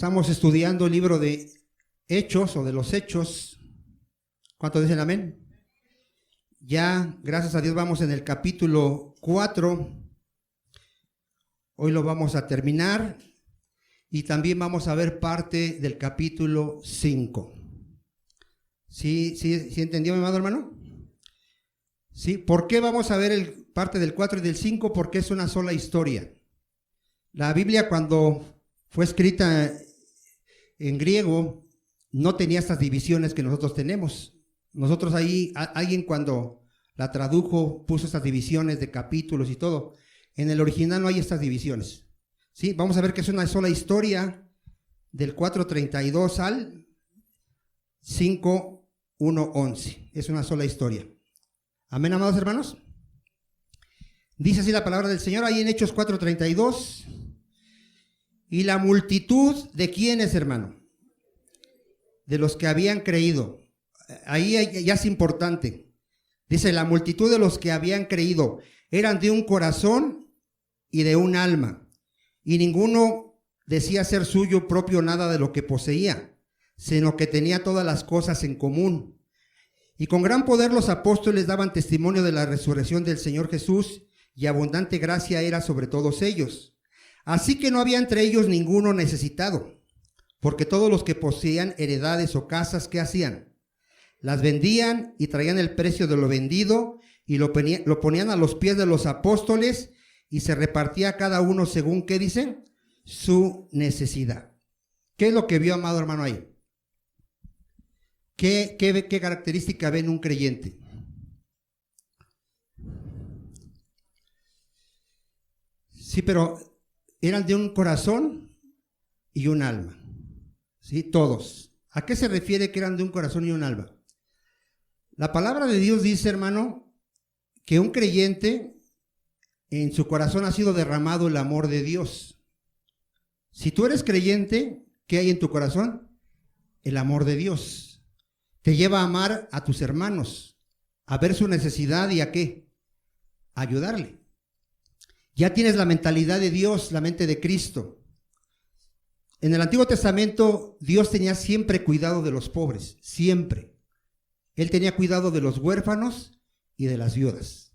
Estamos estudiando el libro de Hechos o de los Hechos. ¿Cuántos dicen amén? Ya, gracias a Dios, vamos en el capítulo 4. Hoy lo vamos a terminar y también vamos a ver parte del capítulo 5. ¿Sí entendió, mi amado hermano? Sí, ¿por qué vamos a ver parte del 4 y del 5? Porque es una sola historia. La Biblia, cuando fue escrita en griego, no tenía estas divisiones que nosotros tenemos. Nosotros ahí, alguien cuando la tradujo, puso estas divisiones de capítulos y todo. En el original no hay estas divisiones. ¿Sí? Vamos a ver que es una sola historia del 4:32 al 5:1-11. Es una sola historia. Amén, amados hermanos. Dice así la palabra del Señor ahí en Hechos 4:32. Y la multitud de quienes, hermano, de los que habían creído. Ahí ya es importante. Dice, la multitud de los que habían creído eran de un corazón y de un alma, y ninguno decía ser suyo propio nada de lo que poseía, sino que tenía todas las cosas en común. Y con gran poder los apóstoles daban testimonio de la resurrección del Señor Jesús, y abundante gracia era sobre todos ellos. Así que no había entre ellos ninguno necesitado, porque todos los que poseían heredades o casas, ¿qué hacían? Las vendían y traían el precio de lo vendido y lo ponían a los pies de los apóstoles, y se repartía a cada uno según, ¿qué dicen? Su necesidad. ¿Qué es lo que vio, amado hermano, ahí? ¿Qué característica ve en un creyente? Sí, pero eran de un corazón y un alma. ¿Sí? Todos. ¿A qué se refiere que eran de un corazón y un alma? La palabra de Dios dice, hermano, que un creyente, en su corazón ha sido derramado el amor de Dios. Si tú eres creyente, ¿qué hay en tu corazón? El amor de Dios. Te lleva a amar a tus hermanos, a ver su necesidad y ¿a qué? A ayudarle. Ya tienes la mentalidad de Dios, la mente de Cristo. En el Antiguo Testamento, Dios tenía siempre cuidado de los pobres, siempre. Él tenía cuidado de los huérfanos y de las viudas.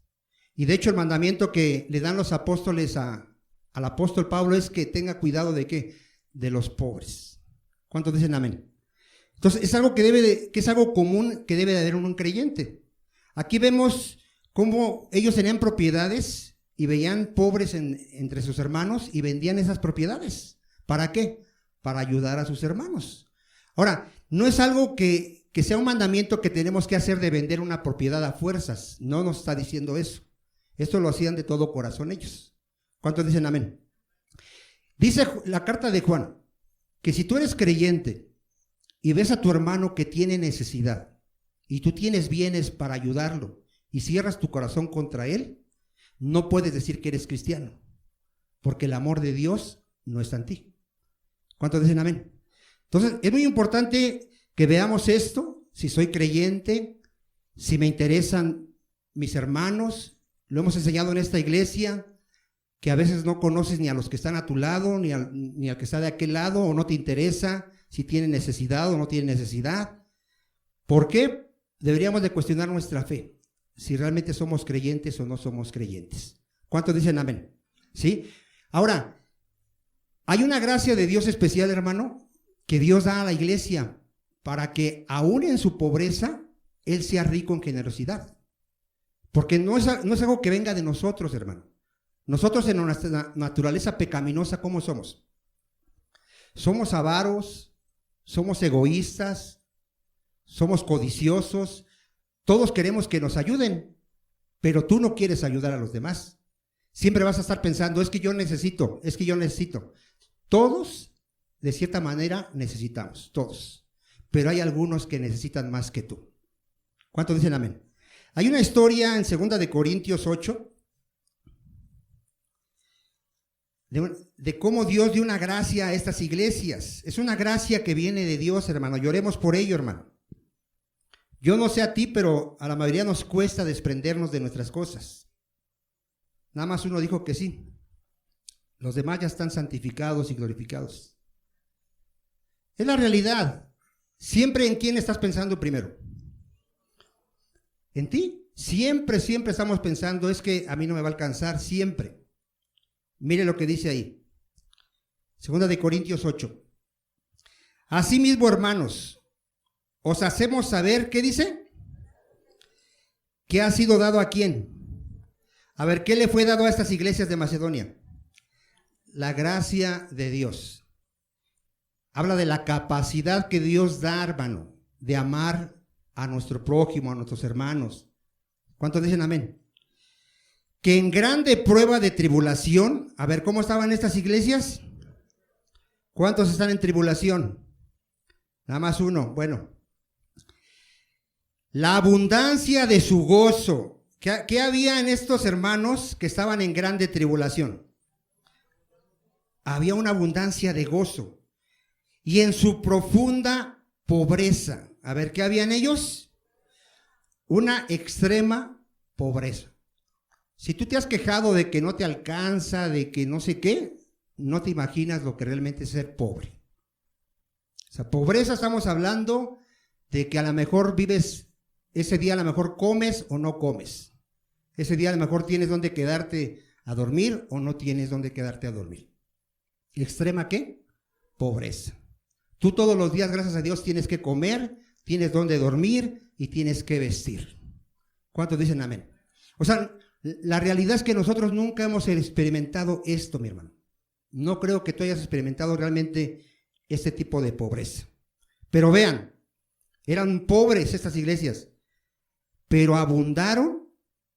Y de hecho el mandamiento que le dan los apóstoles al apóstol Pablo es que tenga cuidado ¿de qué? De los pobres. ¿Cuántos dicen amén? Entonces es algo que es algo común que debe de haber en un creyente. Aquí vemos cómo ellos tenían propiedades y veían pobres entre sus hermanos y vendían esas propiedades. ¿Para qué? Para ayudar a sus hermanos. Ahora, no es algo que sea un mandamiento que tenemos que hacer de vender una propiedad a fuerzas. No nos está diciendo eso. Esto lo hacían de todo corazón ellos. ¿Cuántos dicen amén? Dice la carta de Juan, que si tú eres creyente y ves a tu hermano que tiene necesidad y tú tienes bienes para ayudarlo y cierras tu corazón contra él, no puedes decir que eres cristiano, porque el amor de Dios no está en ti. ¿Cuántos dicen amén? Entonces, es muy importante que veamos esto, si soy creyente, si me interesan mis hermanos. Lo hemos enseñado en esta iglesia, que a veces no conoces ni a los que están a tu lado, ni al que está de aquel lado, o no te interesa si tiene necesidad o no tiene necesidad. ¿Por qué? Deberíamos de cuestionar nuestra fe, si realmente somos creyentes o no somos creyentes. ¿Cuántos dicen amén? ¿Sí? Ahora, hay una gracia de Dios especial, hermano, que Dios da a la iglesia para que aún en su pobreza, Él sea rico en generosidad. Porque no es algo que venga de nosotros, hermano. Nosotros en nuestra naturaleza pecaminosa, ¿cómo somos? Somos avaros, somos egoístas, somos codiciosos. Todos queremos que nos ayuden, pero tú no quieres ayudar a los demás. Siempre vas a estar pensando, es que yo necesito. Todos, de cierta manera, necesitamos, todos. Pero hay algunos que necesitan más que tú. ¿Cuántos dicen amén? Hay una historia en 2 de Corintios 8 de cómo Dios dio una gracia a estas iglesias. Es una gracia que viene de Dios, hermano. Lloremos por ello, hermano. Yo no sé a ti, pero a la mayoría nos cuesta desprendernos de nuestras cosas. Nada más uno dijo que sí. Los demás ya están santificados y glorificados. Es la realidad. Siempre en quién estás pensando primero. ¿En ti? Siempre estamos pensando, es que a mí no me va a alcanzar, siempre. Mire lo que dice ahí. 2 de Corintios 8. Asimismo, hermanos, os hacemos saber, ¿qué dice? ¿Qué ha sido dado a quién? A ver, ¿qué le fue dado a estas iglesias de Macedonia? La gracia de Dios. Habla de la capacidad que Dios da, hermano, de amar a nuestro prójimo, a nuestros hermanos. ¿Cuántos dicen amén? Que en grande prueba de tribulación, a ver, ¿cómo estaban estas iglesias? ¿Cuántos están en tribulación? Nada más uno. Bueno, la abundancia de su gozo. ¿Qué había en estos hermanos que estaban en grande tribulación? Había una abundancia de gozo. Y en su profunda pobreza. A ver, ¿qué había en ellos? Una extrema pobreza. Si tú te has quejado de que no te alcanza, de que no sé qué, no te imaginas lo que realmente es ser pobre. O sea, pobreza estamos hablando de que a lo mejor vives, ese día a lo mejor comes o no comes. Ese día a lo mejor tienes donde quedarte a dormir o no tienes donde quedarte a dormir. ¿Extrema qué? Pobreza. Tú todos los días, gracias a Dios, tienes que comer, tienes donde dormir y tienes que vestir. ¿Cuántos dicen amén? O sea, la realidad es que nosotros nunca hemos experimentado esto, mi hermano. No creo que tú hayas experimentado realmente este tipo de pobreza. Pero vean, eran pobres estas iglesias, pero abundaron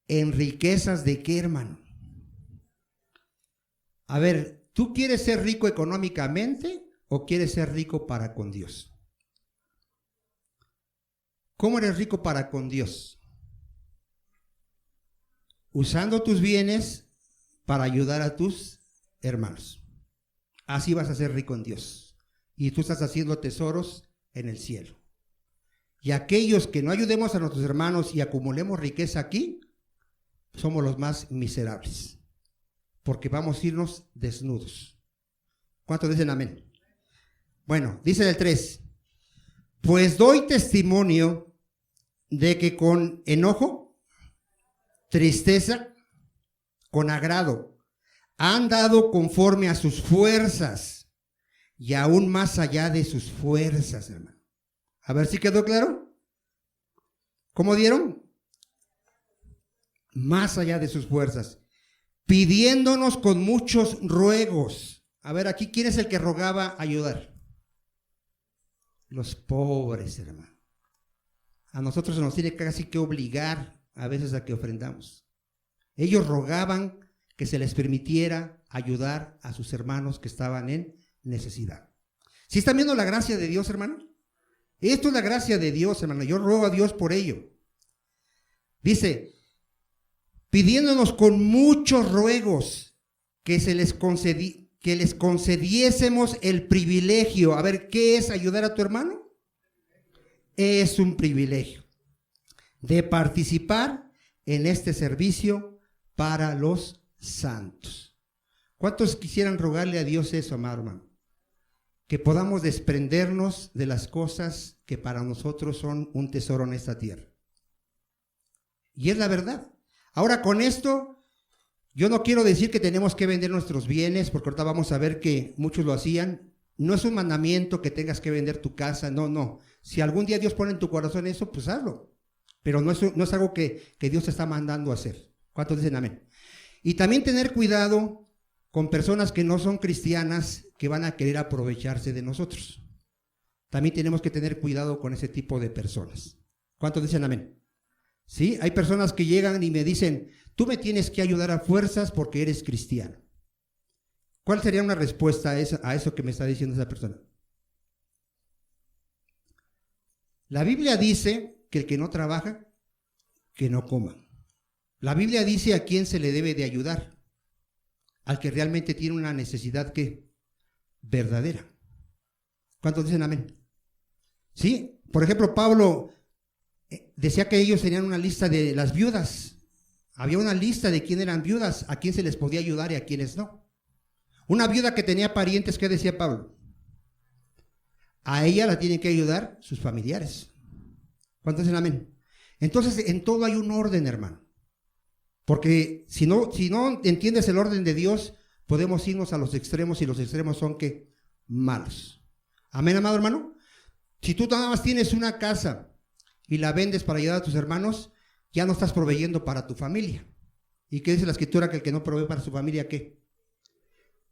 en riquezas de qué, hermano. A ver, ¿tú quieres ser rico económicamente o quieres ser rico para con Dios? ¿Cómo eres rico para con Dios? Usando tus bienes para ayudar a tus hermanos. Así vas a ser rico en Dios. Y tú estás haciendo tesoros en el cielo. Y aquellos que no ayudemos a nuestros hermanos y acumulemos riqueza aquí, somos los más miserables, porque vamos a irnos desnudos. ¿Cuántos dicen amén? Bueno, dice el 3, pues doy testimonio de que con enojo, tristeza, con agrado, han dado conforme a sus fuerzas y aún más allá de sus fuerzas, hermano. A ver si quedó claro. ¿Cómo dieron? Más allá de sus fuerzas, pidiéndonos con muchos ruegos. A ver, aquí, ¿quién es el que rogaba ayudar? Los pobres, hermano. A nosotros se nos tiene casi que obligar a veces a que ofrendamos. Ellos rogaban que se les permitiera ayudar a sus hermanos que estaban en necesidad. ¿Sí están viendo la gracia de Dios, hermano? Esto es la gracia de Dios, hermano. Yo ruego a Dios por ello. Dice, pidiéndonos con muchos ruegos que les concediésemos el privilegio. A ver, ¿qué es ayudar a tu hermano? Es un privilegio de participar en este servicio para los santos. ¿Cuántos quisieran rogarle a Dios eso, amado hermano? Que podamos desprendernos de las cosas que para nosotros son un tesoro en esta tierra. Y es la verdad. Ahora, con esto, yo no quiero decir que tenemos que vender nuestros bienes, porque ahorita vamos a ver que muchos lo hacían. No es un mandamiento que tengas que vender tu casa, no. Si algún día Dios pone en tu corazón eso, pues hazlo. Pero no es algo que Dios te está mandando a hacer. ¿Cuántos dicen amén? Y también tener cuidado con personas que no son cristianas, que van a querer aprovecharse de nosotros. También tenemos que tener cuidado con ese tipo de personas. ¿Cuántos dicen amén? ¿Sí? Hay personas que llegan y me dicen, tú me tienes que ayudar a fuerzas porque eres cristiano. ¿Cuál sería una respuesta a eso que me está diciendo esa persona? La Biblia dice que el que no trabaja, que no coma. La Biblia dice a quién se le debe de ayudar. Al que realmente tiene una necesidad que verdadera. ¿Cuántos dicen amén? ¿Sí? Por ejemplo, Pablo decía que ellos tenían una lista de las viudas. Había una lista de quién eran viudas, a quién se les podía ayudar y a quiénes no. Una viuda que tenía parientes, ¿qué decía Pablo? A ella la tienen que ayudar sus familiares. ¿Cuántos dicen amén? Entonces, en todo hay un orden, hermano. Porque si no entiendes el orden de Dios, podemos irnos a los extremos, y los extremos son ¿qué? Malos. Amén, amado hermano. Si tú nada más tienes una casa y la vendes para ayudar a tus hermanos, ya no estás proveyendo para tu familia. ¿Y qué dice la escritura? Que el que no provee para su familia, ¿qué?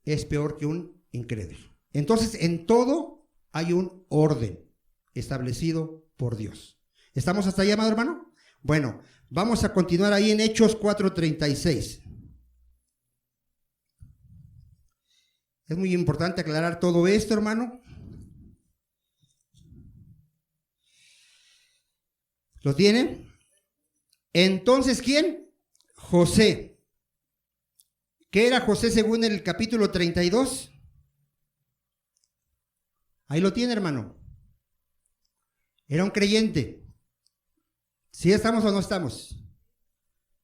Es peor que un incrédulo. Entonces, en todo hay un orden establecido por Dios. ¿Estamos hasta allá, amado hermano? Bueno, vamos a continuar ahí en Hechos 4:36. Es muy importante aclarar todo esto, hermano. ¿Lo tienen? Entonces, ¿quién? José. ¿Qué era José según el capítulo 32? Ahí lo tiene, hermano. Era un creyente. ¿Sí estamos o no estamos?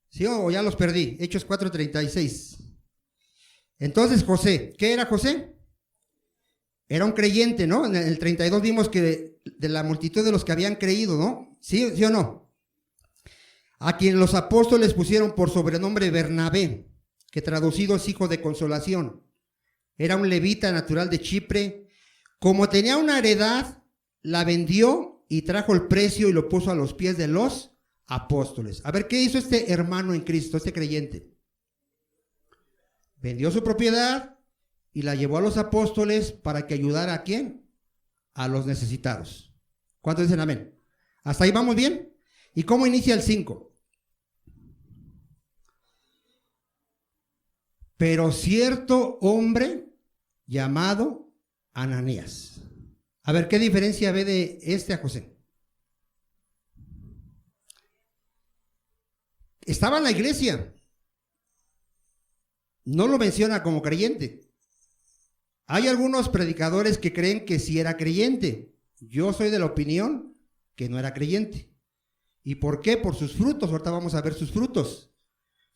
¿Sí o ya los perdí? Hechos 4:36. Entonces, José, ¿qué era José? Era un creyente, ¿no? En el 32 vimos que de la multitud de los que habían creído, ¿no? ¿Sí o no? A quien los apóstoles pusieron por sobrenombre Bernabé, que traducido es hijo de consolación. Era un levita natural de Chipre. Como tenía una heredad, la vendió y trajo el precio y lo puso a los pies de los apóstoles. A ver, ¿qué hizo este hermano en Cristo, este creyente? Vendió su propiedad y la llevó a los apóstoles para que ayudara ¿a quién? A los necesitados. ¿Cuántos dicen amén? ¿Hasta ahí vamos bien? ¿Y cómo inicia el 5? Pero cierto hombre llamado Ananías. A ver, ¿qué diferencia ve de este a José? Estaba en la iglesia. No lo menciona como creyente. Hay algunos predicadores que creen que sí era creyente. Yo soy de la opinión que no era creyente. ¿Y por qué? Por sus frutos. Ahorita vamos a ver sus frutos.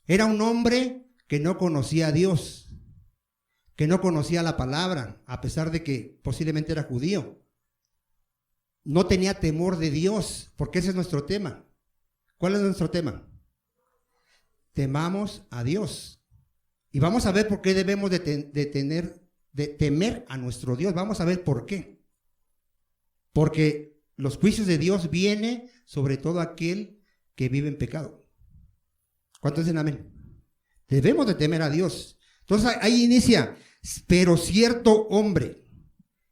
Era un hombre que no conocía a Dios, que no conocía la palabra, a pesar de que posiblemente era judío. No tenía temor de Dios, porque ese es nuestro tema. ¿Cuál es nuestro tema? Temamos a Dios. Y vamos a ver por qué debemos de temer a nuestro Dios. Vamos a ver por qué. Porque los juicios de Dios vienen sobre todo aquel que vive en pecado. ¿Cuántos dicen amén? Debemos de temer a Dios. Entonces ahí inicia. Pero cierto hombre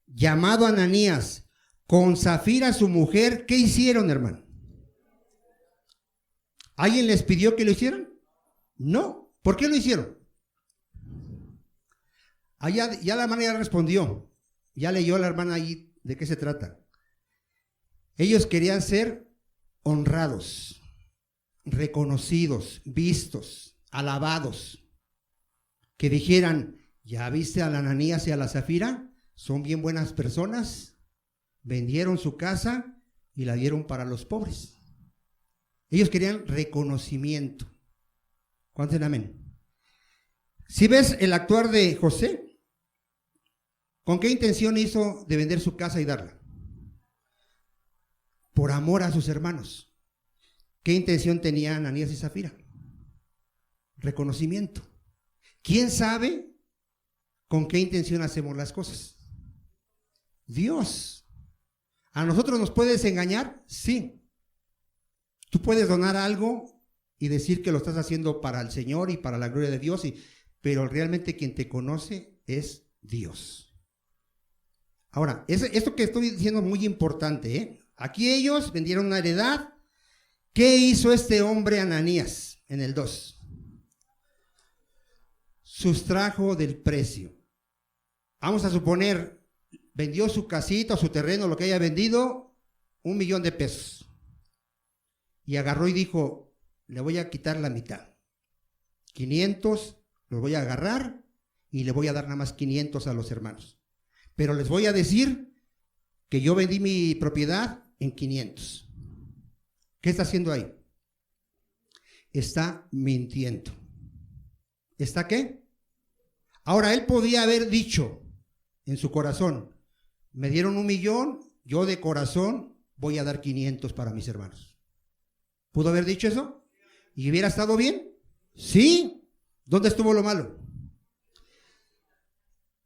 llamado Ananías, con Zafira su mujer, ¿qué hicieron, hermano? ¿Alguien les pidió que lo hicieran? No. ¿Por qué lo hicieron? Allá, ya la hermana ya respondió. Ya leyó la hermana ahí de qué se trata. Ellos querían ser honrados, reconocidos, vistos, alabados. Que dijeran, ¿ya viste a la Ananías y a la Zafira? Son bien buenas personas. Vendieron su casa y la dieron para los pobres. Ellos querían reconocimiento. ¿Cuántos dicen amén? Si ves el actuar de José, ¿con qué intención hizo de vender su casa y darla? Por amor a sus hermanos. ¿Qué intención tenían Ananías y Zafira? Reconocimiento. ¿Quién sabe con qué intención hacemos las cosas? Dios. ¿A nosotros nos puedes engañar? Sí. Tú puedes donar algo y decir que lo estás haciendo para el Señor y para la gloria de Dios, pero realmente quien te conoce es Dios. Ahora, esto que estoy diciendo es muy importante, ¿eh? Aquí ellos vendieron una heredad. ¿Qué hizo este hombre Ananías en el 2? Sustrajo del precio. Vamos a suponer, vendió su casita o su terreno, lo que haya vendido, $1,000,000. Y agarró y dijo, le voy a quitar la mitad. 500 los voy a agarrar y le voy a dar nada más 500 a los hermanos. Pero les voy a decir que yo vendí mi propiedad en 500. ¿Qué está haciendo ahí? Está mintiendo. ¿Está qué? Ahora, él podía haber dicho en su corazón, me dieron 1,000,000, yo de corazón voy a dar 500 para mis hermanos. ¿Pudo haber dicho eso? ¿Y hubiera estado bien? Sí. ¿Dónde estuvo lo malo?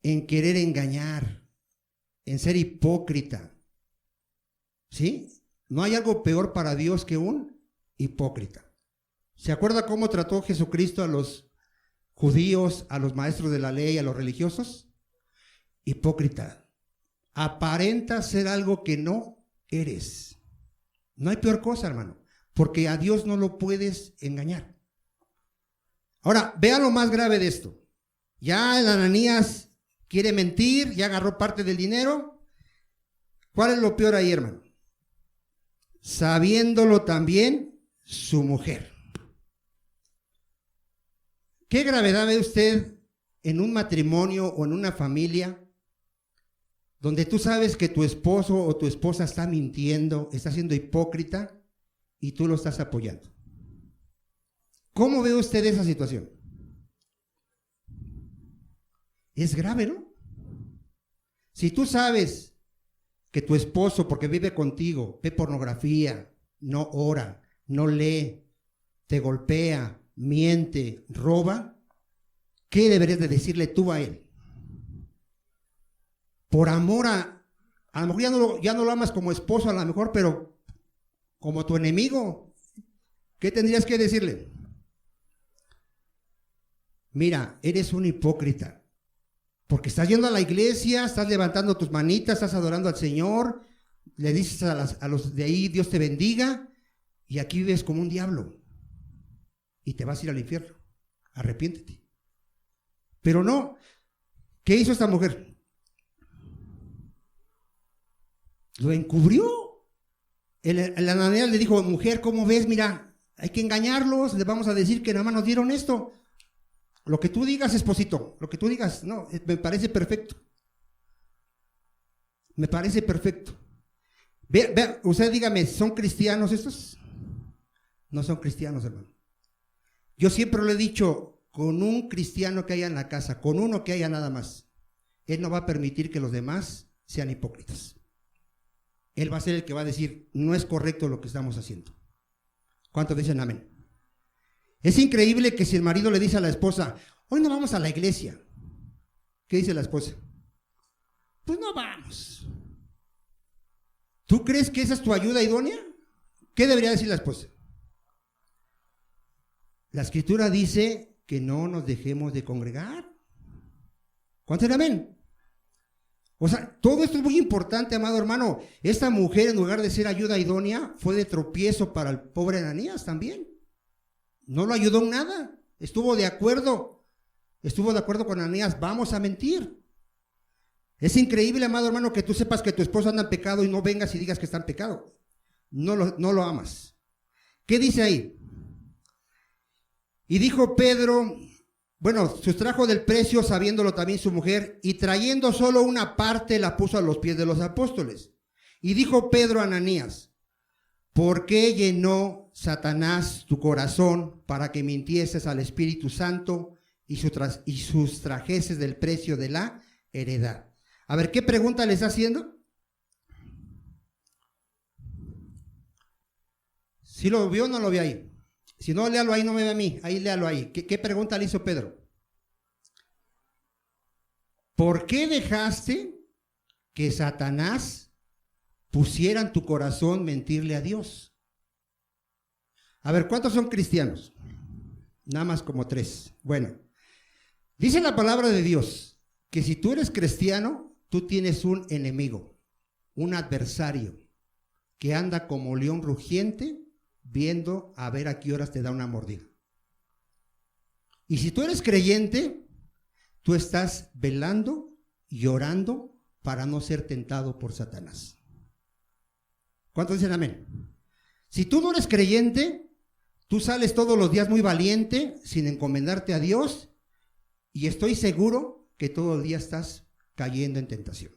En querer engañar, en ser hipócrita. ¿Sí? No hay algo peor para Dios que un hipócrita. ¿Se acuerda cómo trató Jesucristo a los judíos, a los maestros de la ley, a los religiosos? Hipócrita. Aparenta ser algo que no eres. No hay peor cosa, hermano, porque a Dios no lo puedes engañar. Ahora, vea lo más grave de esto. Ya el Ananías quiere mentir, ya agarró parte del dinero. ¿Cuál es lo peor ahí, hermano? Sabiéndolo también su mujer. ¿Qué gravedad ve usted en un matrimonio o en una familia donde tú sabes que tu esposo o tu esposa está mintiendo, está siendo hipócrita y tú lo estás apoyando? ¿Cómo ve usted esa situación? Es grave, ¿no? Si tú sabes que tu esposo, porque vive contigo, ve pornografía, no ora, no lee, te golpea, miente, roba, ¿qué deberías de decirle tú a él? Por amor a lo mejor ya no lo amas como esposo a lo mejor, pero como tu enemigo, ¿qué tendrías que decirle? Mira, eres un hipócrita, porque estás yendo a la iglesia, estás levantando tus manitas, estás adorando al Señor, le dices a los de ahí, Dios te bendiga, y aquí vives como un diablo, y te vas a ir al infierno. Arrepiéntete. Pero no, ¿qué hizo esta mujer? Lo encubrió. El Ananías le dijo, mujer, ¿cómo ves? Mira, hay que engañarlos, les vamos a decir que nada más nos dieron esto. Lo que tú digas, esposito, lo que tú digas, no, me parece perfecto. Me parece perfecto. Ve, usted dígame, ¿son cristianos estos? No son cristianos, hermano. Yo siempre lo he dicho, con un cristiano que haya en la casa, con uno que haya nada más, él no va a permitir que los demás sean hipócritas. Él va a ser el que va a decir, no es correcto lo que estamos haciendo. ¿Cuántos dicen amén? Es increíble que si el marido le dice a la esposa, hoy no vamos a la iglesia, ¿qué dice la esposa? Pues no vamos. ¿Tú crees que esa es tu ayuda idónea? ¿Qué debería decir la esposa? La escritura dice que no nos dejemos de congregar. ¿Cuántos dicen amén? O sea, todo esto es muy importante, amado hermano. Esta mujer, en lugar de ser ayuda idónea, fue de tropiezo para el pobre Ananías también. No lo ayudó en nada. Estuvo de acuerdo con Ananías, vamos a mentir. Es increíble, amado hermano, que tú sepas que tu esposo anda en pecado y no vengas y digas que está en pecado. No lo amas. ¿Qué dice ahí? Y dijo Pedro, bueno, sustrajo del precio sabiéndolo también su mujer, y trayendo solo una parte la puso a los pies de los apóstoles. Y dijo Pedro a Ananías, ¿por qué llenó Satanás tu corazón para que mintieses al Espíritu Santo y sustrajeses del precio de la heredad? A ver, ¿qué pregunta le está haciendo? ¿Sí lo vio o no lo vio ahí? Si no, léalo ahí, no me ve a mí, ahí léalo ahí. ¿Qué pregunta le hizo Pedro? ¿Por qué dejaste que Satanás pusiera en tu corazón mentirle a Dios? A ver, ¿cuántos son cristianos? Nada más como 3. Bueno, dice la palabra de Dios que si tú eres cristiano, tú tienes un enemigo, un adversario que anda como león rugiente viendo a ver a qué horas te da una mordida. Y si tú eres creyente, tú estás velando y orando para no ser tentado por Satanás. ¿Cuántos dicen amén? Si tú no eres creyente, tú sales todos los días muy valiente, sin encomendarte a Dios, y estoy seguro que todo el día estás cayendo en tentación.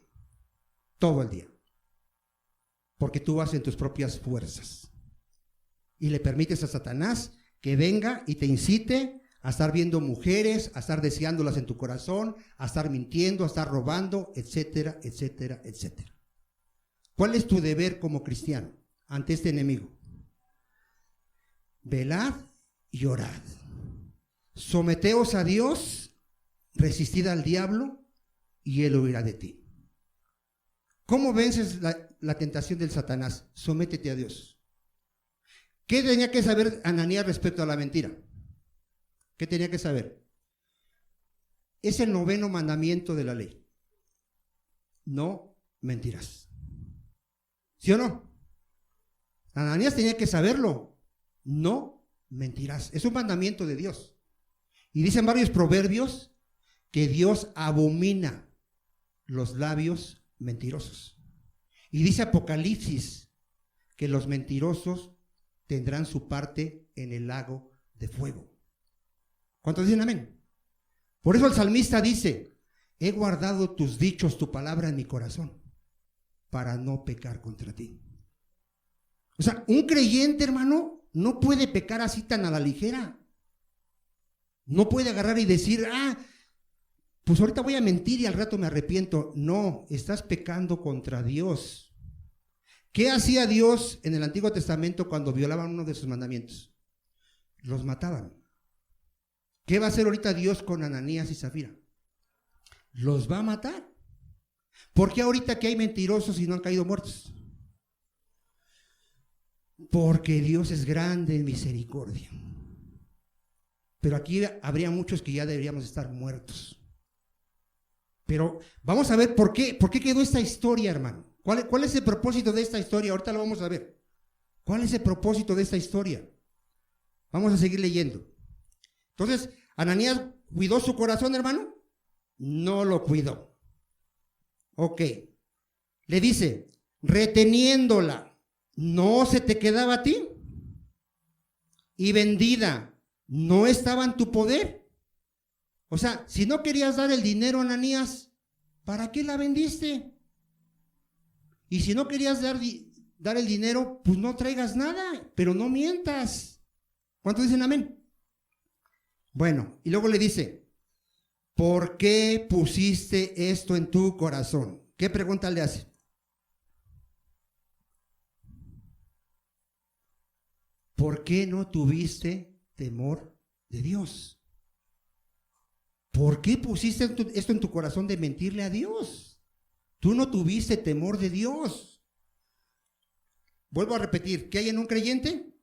Todo el día. Porque tú vas en tus propias fuerzas. Y le permites a Satanás que venga y te incite a estar viendo mujeres, a estar deseándolas en tu corazón, a estar mintiendo, a estar robando, etcétera, etcétera, etcétera. ¿Cuál es tu deber como cristiano ante este enemigo? Velad y orad. Someteos a Dios, resistid al diablo y él huirá de ti. ¿Cómo vences la tentación del Satanás? Sométete a Dios. ¿Qué tenía que saber Ananías respecto a la mentira? ¿Qué tenía que saber? Es el 9º mandamiento de la ley. No mentirás. ¿Sí o no? Ananías tenía que saberlo. No mentirás. Es un mandamiento de Dios. Y dicen varios proverbios que Dios abomina los labios mentirosos. Y dice Apocalipsis que los mentirosos tendrán su parte en el lago de fuego. ¿Cuántos dicen amén? Por eso el salmista dice, he guardado tus dichos, tu palabra en mi corazón, para no pecar contra ti. O sea, un creyente, hermano, no puede pecar así tan a la ligera. No puede agarrar y decir, pues ahorita voy a mentir y al rato me arrepiento. No, estás pecando contra Dios. ¿Qué hacía Dios en el Antiguo Testamento cuando violaban uno de sus mandamientos? Los mataban. ¿Qué va a hacer ahorita Dios con Ananías y Zafira? Los va a matar. ¿Por qué ahorita que hay mentirosos y no han caído muertos? Porque Dios es grande en misericordia. Pero aquí habría muchos que ya deberíamos estar muertos. Pero vamos a ver por qué quedó esta historia, hermano. ¿Cuál es el propósito de esta historia? Ahorita lo vamos a ver. ¿Cuál es el propósito de esta historia? Vamos a seguir leyendo. Entonces, ¿Ananías cuidó su corazón, hermano? No lo cuidó. Ok. Le dice, reteniéndola, ¿no se te quedaba a ti? Y vendida, ¿no estaba en tu poder? O sea, si no querías dar el dinero a Ananías, ¿para qué la vendiste? Y si no querías dar el dinero, pues no traigas nada, pero no mientas. ¿Cuántos dicen amén? Bueno, y luego le dice, ¿por qué pusiste esto en tu corazón? ¿Qué pregunta le hace? ¿Por qué no tuviste temor de Dios? ¿Por qué pusiste esto en tu corazón de mentirle a Dios? Tú no tuviste temor de Dios. Vuelvo a repetir, ¿qué hay en un creyente?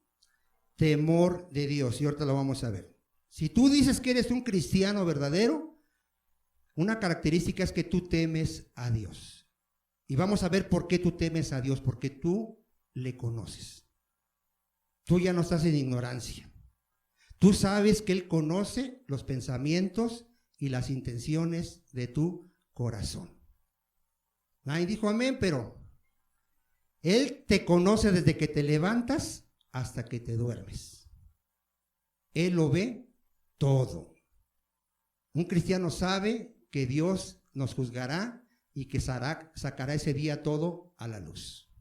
Temor de Dios, y ahorita lo vamos a ver. Si tú dices que eres un cristiano verdadero, una característica es que tú temes a Dios. Y vamos a ver por qué tú temes a Dios, porque tú le conoces. Tú ya no estás en ignorancia. Tú sabes que Él conoce los pensamientos y las intenciones de tu corazón. Nadie dijo amén, pero Él te conoce desde que te levantas hasta que te duermes. Él lo ve todo. Un cristiano sabe que Dios nos juzgará y que sacará ese día todo a la luz.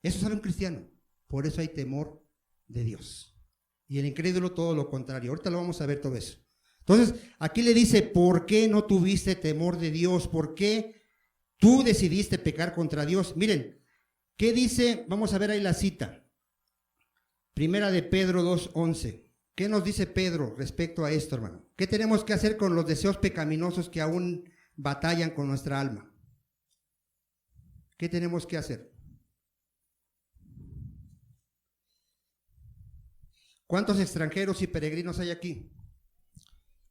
Eso sabe un cristiano. Por eso hay temor de Dios. Y el incrédulo todo lo contrario. Ahorita lo vamos a ver todo eso. Entonces, aquí le dice, ¿por qué no tuviste temor de Dios? ¿Por qué tú decidiste pecar contra Dios? Miren, ¿qué dice? Vamos a ver ahí la cita. Primera de Pedro 2:11. ¿Qué nos dice Pedro respecto a esto, hermano? ¿Qué tenemos que hacer con los deseos pecaminosos que aún batallan con nuestra alma? ¿Qué tenemos que hacer? ¿Cuántos extranjeros y peregrinos hay aquí?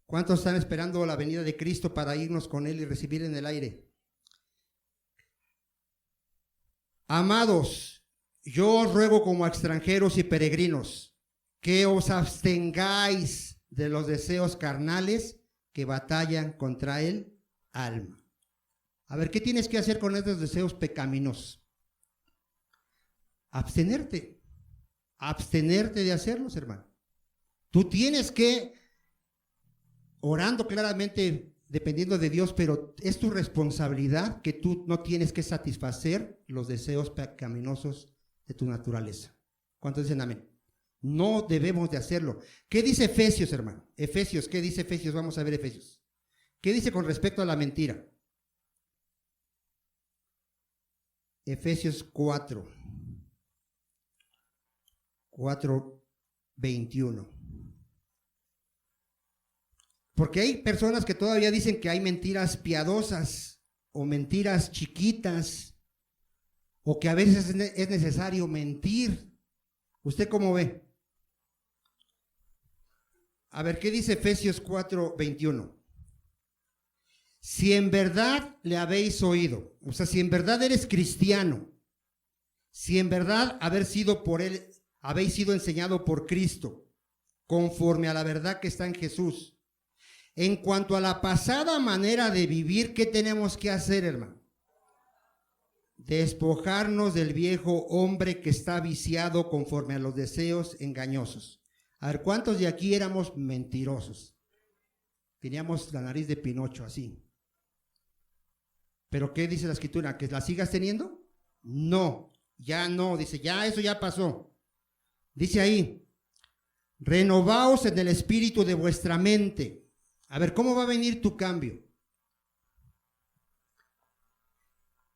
¿Cuántos están esperando la venida de Cristo para irnos con Él y recibir en el aire? Amados, yo os ruego como extranjeros y peregrinos que os abstengáis de los deseos carnales que batallan contra el alma. A ver, ¿qué tienes que hacer con estos deseos pecaminosos? Abstenerte de hacerlos, hermano. Tú tienes que, orando claramente, dependiendo de Dios, pero es tu responsabilidad que tú no tienes que satisfacer los deseos pecaminosos de tu naturaleza. ¿Cuántos dicen amén? No debemos de hacerlo. ¿Qué dice Efesios, hermano? Efesios, ¿qué dice Efesios? Vamos a ver Efesios. ¿Qué dice con respecto a la mentira? Efesios 4:21. Porque hay personas que todavía dicen que hay mentiras piadosas o mentiras chiquitas o que a veces es necesario mentir. ¿Usted cómo ve? A ver, ¿qué dice Efesios 4:21? Si en verdad le habéis oído, o sea, si en verdad eres cristiano, si en verdad habéis sido enseñado por Cristo, conforme a la verdad que está en Jesús. En cuanto a la pasada manera de vivir, ¿qué tenemos que hacer, hermano? Despojarnos del viejo hombre que está viciado conforme a los deseos engañosos. A ver, ¿cuántos de aquí éramos mentirosos? Teníamos la nariz de Pinocho así. ¿Pero qué dice la Escritura? ¿Que la sigas teniendo? No, ya no, dice, ya eso ya pasó. Dice ahí, renovaos en el espíritu de vuestra mente. A ver, ¿cómo va a venir tu cambio?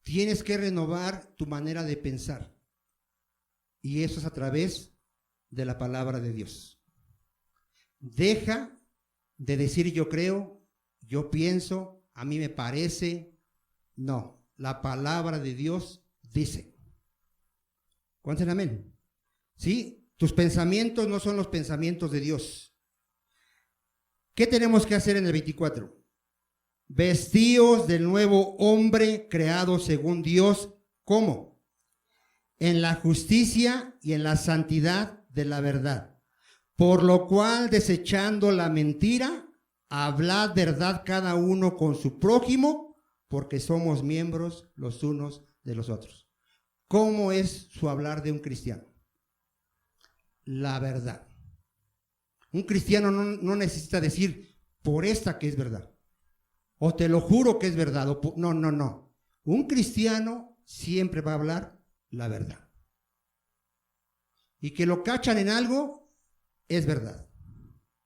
Tienes que renovar tu manera de pensar. Y eso es a través de la palabra de Dios. Deja de decir yo creo, yo pienso, a mí me parece. No, la palabra de Dios dice. ¿Cuántos amén? ¿Sí? Tus pensamientos no son los pensamientos de Dios. ¿Qué tenemos que hacer en el 24? Vestíos del nuevo hombre creado según Dios. ¿Cómo? En la justicia y en la santidad de la verdad. Por lo cual, desechando la mentira, hablad verdad cada uno con su prójimo, porque somos miembros los unos de los otros. ¿Cómo es su hablar de un cristiano? La verdad. Un cristiano no necesita decir por esta que es verdad, o te lo juro que es verdad, no. Un cristiano siempre va a hablar la verdad. Y que lo cachan en algo, es verdad.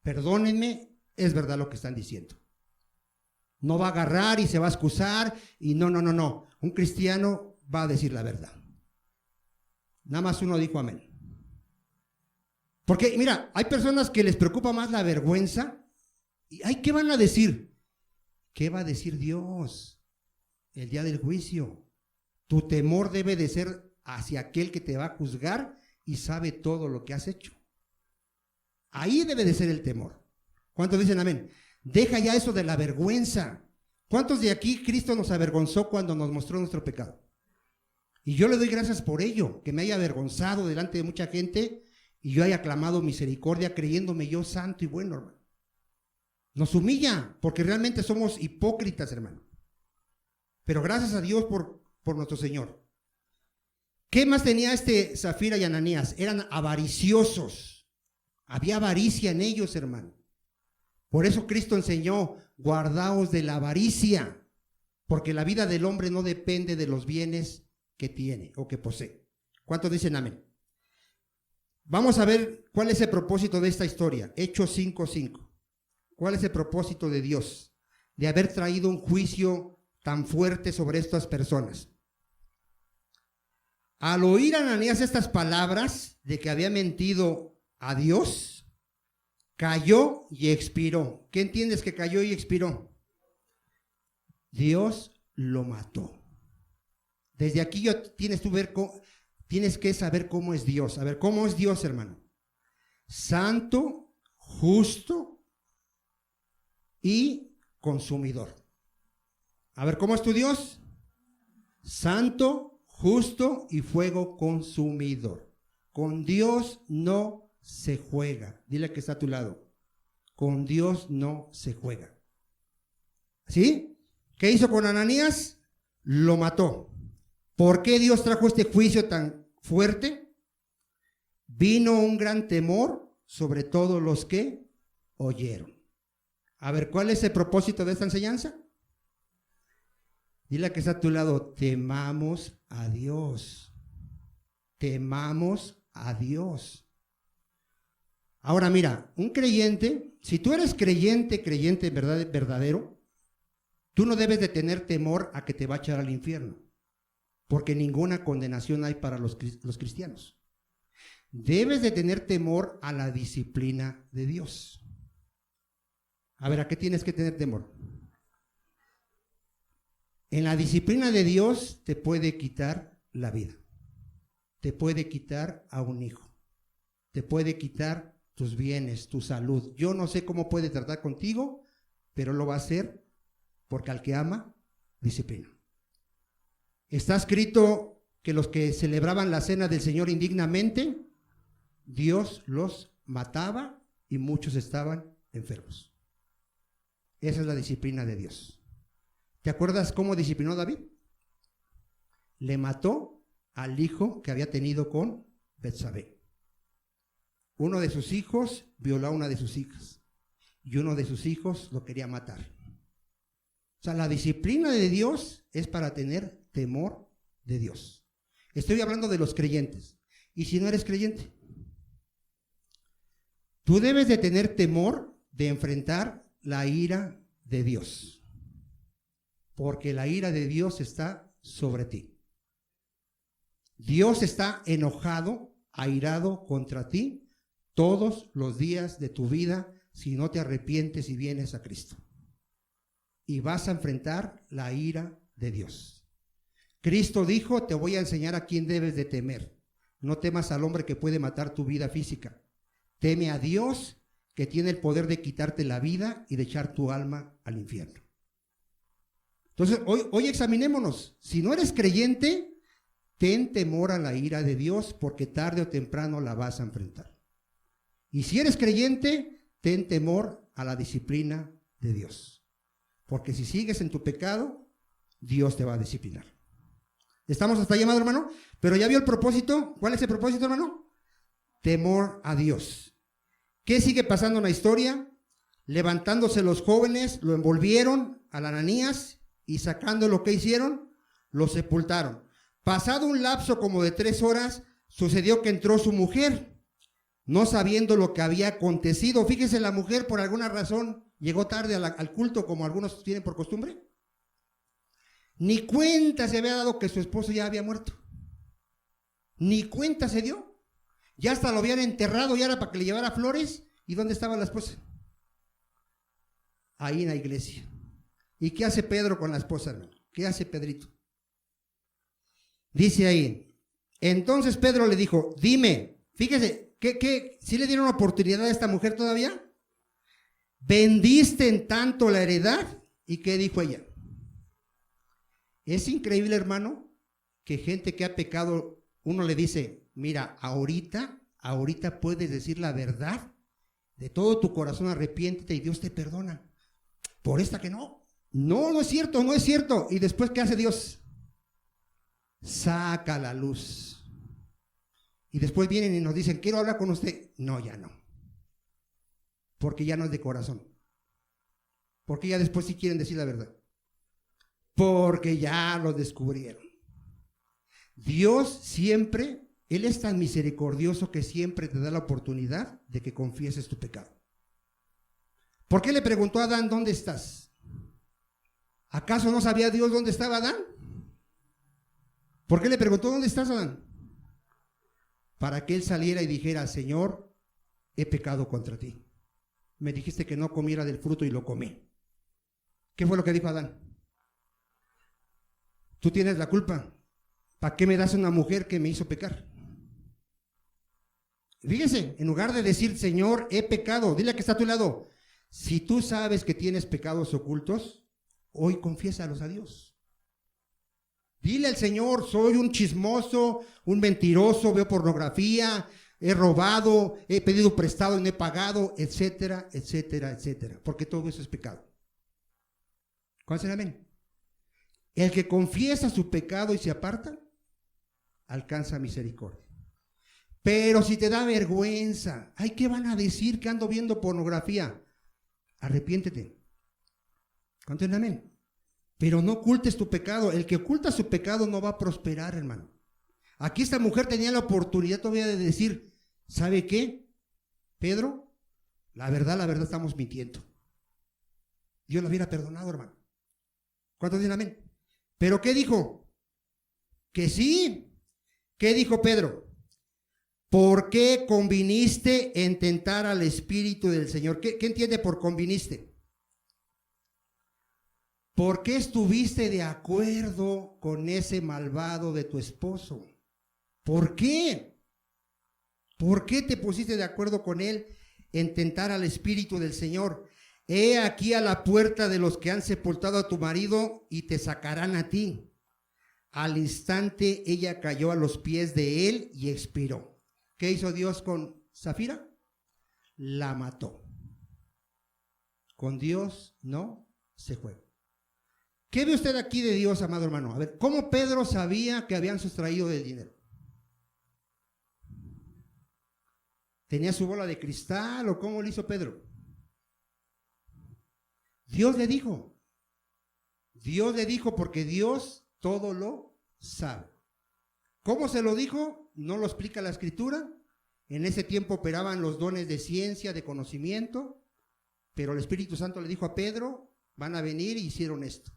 Perdónenme, es verdad lo que están diciendo. No va a agarrar y se va a excusar y no. Un cristiano va a decir la verdad. Nada más uno dijo amén. Porque mira, hay personas que les preocupa más la vergüenza. ¿Y qué van a decir? ¿Qué va a decir Dios el día del juicio? Tu temor debe de ser hacia aquel que te va a juzgar y sabe todo lo que has hecho. Ahí debe de ser el temor. ¿Cuántos dicen amén? Deja ya eso de la vergüenza. ¿Cuántos de aquí Cristo nos avergonzó cuando nos mostró nuestro pecado? Y yo le doy gracias por ello, que me haya avergonzado delante de mucha gente y yo haya clamado misericordia creyéndome yo santo y bueno, hermano. Nos humilla porque realmente somos hipócritas, hermano. Pero gracias a Dios por nuestro Señor. ¿Qué más tenía Zafira y Ananías? Eran avariciosos. Había avaricia en ellos, hermano. Por eso Cristo enseñó, guardaos de la avaricia, porque la vida del hombre no depende de los bienes que tiene o que posee. ¿Cuántos dicen amén? Vamos a ver cuál es el propósito de esta historia. Hechos 5:5. ¿Cuál es el propósito de Dios de haber traído un juicio tan fuerte sobre estas personas? Al oír a Ananías estas palabras de que había mentido a Dios, cayó y expiró. ¿Qué entiendes que cayó y expiró? Dios lo mató. Desde aquí tienes que saber cómo es Dios. A ver, ¿cómo es Dios, hermano? Santo, justo y consumidor. A ver, ¿cómo es tu Dios? Santo, justo y fuego consumidor. Con Dios no se juega. Dile que está a tu lado. Con Dios no se juega. ¿Sí? ¿Qué hizo con Ananías? Lo mató. ¿Por qué Dios trajo este juicio tan fuerte? Vino un gran temor sobre todos los que oyeron. A ver, ¿cuál es el propósito de esta enseñanza? Dile que está a tu lado, temamos a Dios. Temamos a Dios. Ahora mira, un creyente, si tú eres creyente verdadero, tú no debes de tener temor a que te va a echar al infierno, porque ninguna condenación hay para los cristianos. Debes de tener temor a la disciplina de Dios. A ver, ¿a qué tienes que tener temor? En la disciplina de Dios te puede quitar la vida, te puede quitar a un hijo, te puede quitar tus bienes, tu salud. Yo no sé cómo puede tratar contigo, pero lo va a hacer porque al que ama, disciplina. Está escrito que los que celebraban la cena del Señor indignamente, Dios los mataba y muchos estaban enfermos. Esa es la disciplina de Dios. ¿Te acuerdas cómo disciplinó David? Le mató al hijo que había tenido con Betsabé. Uno de sus hijos violó a una de sus hijas y uno de sus hijos lo quería matar. O sea, la disciplina de Dios es para tener temor de Dios. Estoy hablando de los creyentes. ¿Y si no eres creyente? Tú debes de tener temor de enfrentar la ira de Dios, porque la ira de Dios está sobre ti. Dios está enojado, airado contra ti todos los días de tu vida si no te arrepientes y vienes a Cristo. Y vas a enfrentar la ira de Dios. Cristo dijo, te voy a enseñar a quién debes de temer. No temas al hombre que puede matar tu vida física. Teme a Dios que tiene el poder de quitarte la vida y de echar tu alma al infierno. Entonces, hoy examinémonos. Si no eres creyente, ten temor a la ira de Dios porque tarde o temprano la vas a enfrentar. Y si eres creyente, ten temor a la disciplina de Dios. Porque si sigues en tu pecado, Dios te va a disciplinar. ¿Estamos hasta ahí, amado hermano? Pero ya vio el propósito. ¿Cuál es el propósito, hermano? Temor a Dios. ¿Qué sigue pasando en la historia? Levantándose los jóvenes, lo envolvieron a Ananías y sacando lo que hicieron, lo sepultaron. Pasado un lapso como de 3 horas, sucedió que entró su mujer, no sabiendo lo que había acontecido. Fíjese, la mujer por alguna razón llegó tarde al culto, como algunos tienen por costumbre. Ni cuenta se había dado que su esposo ya había muerto. Ni cuenta se dio. Ya hasta lo habían enterrado y era para que le llevara flores. ¿Y dónde estaba la esposa? Ahí en la iglesia. ¿Y qué hace Pedro con la esposa, hermano? ¿Qué hace Pedrito? Dice ahí, entonces Pedro le dijo, dime, fíjese, ¿sí le dieron una oportunidad a esta mujer todavía? ¿Vendiste en tanto la heredad? ¿Y qué dijo ella? Es increíble, hermano, que gente que ha pecado, uno le dice, mira, ahorita puedes decir la verdad, de todo tu corazón arrepiéntete y Dios te perdona. Por esta que no. No es cierto, no es cierto. ¿Y después qué hace Dios? Saca la luz. Y después vienen y nos dicen, quiero hablar con usted. No, ya no. Porque ya no es de corazón. Porque ya después sí quieren decir la verdad. Porque ya lo descubrieron. Dios siempre, Él es tan misericordioso que siempre te da la oportunidad de que confieses tu pecado. ¿Por qué le preguntó a Adán, ¿dónde estás? ¿Acaso no sabía Dios dónde estaba Adán? ¿Por qué le preguntó, ¿dónde estás, Adán? Para que él saliera y dijera, Señor, he pecado contra ti. Me dijiste que no comiera del fruto y lo comí. ¿Qué fue lo que dijo Adán? Tú tienes la culpa. ¿Para qué me das una mujer que me hizo pecar? Fíjese, en lugar de decir, Señor, he pecado, dile a que está a tu lado. Si tú sabes que tienes pecados ocultos, hoy confiésalos a Dios. Dile al Señor, soy un chismoso, un mentiroso, veo pornografía, he robado, he pedido prestado y no he pagado, etcétera, etcétera, etcétera. Porque todo eso es pecado. ¿Cuál será? Amén. El que confiesa su pecado y se aparta, alcanza misericordia. Pero si te da vergüenza, ay, ¿qué van a decir que ando viendo pornografía? Arrepiéntete. ¿Cuánto amén? Pero no ocultes tu pecado. El que oculta su pecado no va a prosperar, hermano. Aquí esta mujer tenía la oportunidad todavía de decir, ¿sabe qué? Pedro, la verdad estamos mintiendo. Dios lo hubiera perdonado, hermano. ¿Cuántos dicen amén? ¿Pero qué dijo? Que sí. ¿Qué dijo Pedro? ¿Por qué conviniste en tentar al Espíritu del Señor? ¿Qué entiende por conviniste? ¿Por qué estuviste de acuerdo con ese malvado de tu esposo? ¿Por qué? ¿Por qué te pusiste de acuerdo con él en tentar al Espíritu del Señor? He aquí a la puerta de los que han sepultado a tu marido y te sacarán a ti. Al instante ella cayó a los pies de él y expiró. ¿Qué hizo Dios con Zafira? La mató. Con Dios no se juega. ¿Qué ve usted aquí de Dios, amado hermano? A ver, ¿cómo Pedro sabía que habían sustraído el dinero? ¿Tenía su bola de cristal o cómo lo hizo Pedro? Dios le dijo. Dios le dijo porque Dios todo lo sabe. ¿Cómo se lo dijo? No lo explica la Escritura. En ese tiempo operaban los dones de ciencia, de conocimiento, pero el Espíritu Santo le dijo a Pedro, van a venir y hicieron esto.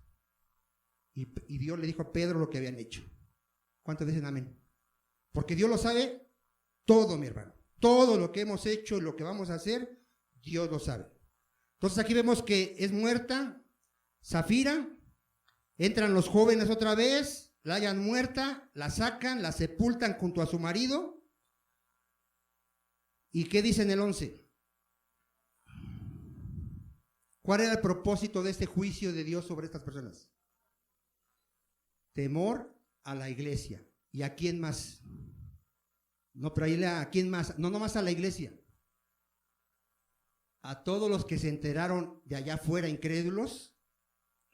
Y Dios le dijo a Pedro lo que habían hecho. ¿Cuántos dicen amén? Porque Dios lo sabe todo, mi hermano. Todo lo que hemos hecho y lo que vamos a hacer, Dios lo sabe. Entonces aquí vemos que es muerta Zafira, entran los jóvenes otra vez, la hallan muerta, la sacan, la sepultan junto a su marido. ¿Y qué dice en el 11? ¿Cuál era el propósito de este juicio de Dios sobre estas personas? Temor a la iglesia. ¿Y a quién más? No, pero ahí a quién más, no nomás a la iglesia. A todos los que se enteraron de allá afuera incrédulos,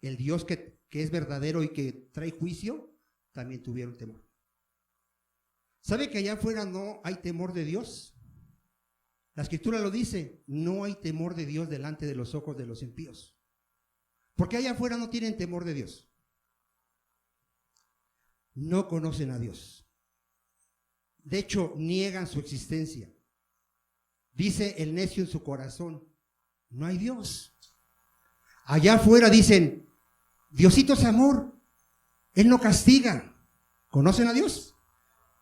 el Dios que es verdadero y que trae juicio, también tuvieron temor. ¿Sabe que allá afuera no hay temor de Dios? La Escritura lo dice, no hay temor de Dios delante de los ojos de los impíos. Porque allá afuera no tienen temor de Dios. No conocen a Dios. De hecho, niegan su existencia. Dice el necio en su corazón, no hay Dios. Allá afuera dicen, Diosito es amor, Él no castiga. ¿Conocen a Dios?